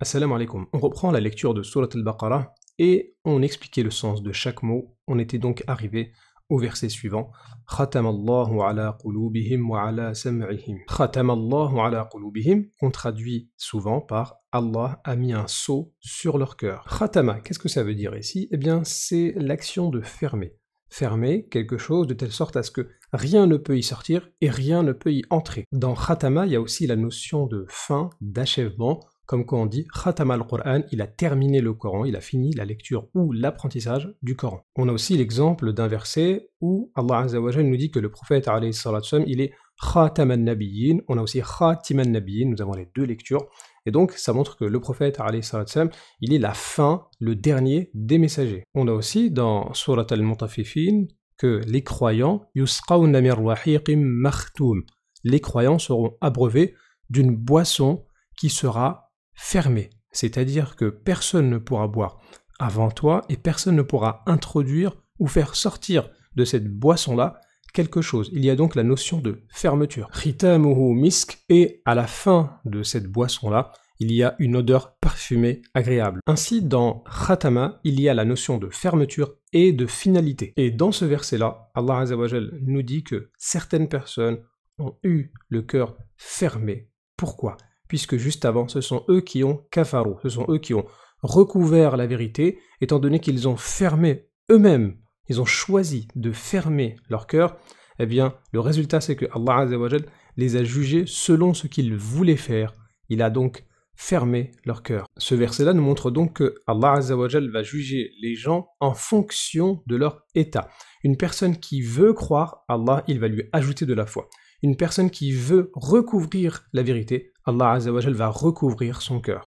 Assalamu alaikum. On reprend la lecture de Surat al-Baqarah et on expliquait le sens de chaque mot. On était donc arrivé au verset suivant. Khatamallahu ala qulubihim wa ala sam'ihim. Khatamallahu ala qulubihim, on traduit souvent par Allah a mis un sceau sur leur cœur. Khatama, qu'est-ce que ça veut dire ici? Eh bien, c'est l'action de fermer. Fermer quelque chose de telle sorte à ce que rien ne peut y sortir et rien ne peut y entrer. Dans Khatama, il y a aussi la notion de fin, d'achèvement, comme quand on dit Khatama al-Qur'an, il a terminé le Coran, il a fini la lecture ou l'apprentissage du Coran. On a aussi l'exemple d'un verset où Allah Azza wa Jalla nous dit que le prophète alayhi salatu wassalam, il est Khatam al-Nabiyyin, on a aussi Khatim al-Nabiyyin, nous avons les deux lectures, et donc ça montre que le prophète alayhi salatu wassalam, il est la fin, le dernier des messagers. On a aussi dans Surat al-Mutaffifin que les croyants yusqawna min rahiqim makhtoum, les croyants seront abreuvés d'une boisson qui sera fermée, c'est-à-dire que personne ne pourra boire avant toi et personne ne pourra introduire ou faire sortir de cette boisson-là quelque chose. Il y a donc la notion de fermeture. Khitamuhu misk, et à la fin de cette boisson-là, il y a une odeur parfumée agréable. Ainsi, dans Khatama, il y a la notion de fermeture et de finalité. Et dans ce verset-là, Allah Azza wa Jalla nous dit que certaines personnes ont eu le cœur fermé. Pourquoi ? Puisque juste avant, ce sont eux qui ont kafaru, ce sont eux qui ont recouvert la vérité, étant donné qu'ils ont fermé eux-mêmes, ils ont choisi de fermer leur cœur, eh bien, le résultat c'est que Allah Azza wa Jalla les a jugés selon ce qu'ils voulaient faire. Il a donc fermé leur cœur. Ce verset-là nous montre donc que Allah Azza wa Jalla va juger les gens en fonction de leur état. Une personne qui veut croire, Allah, il va lui ajouter de la foi. Une personne qui veut recouvrir la vérité, Allah Azza wa Jalla va recouvrir son cœur.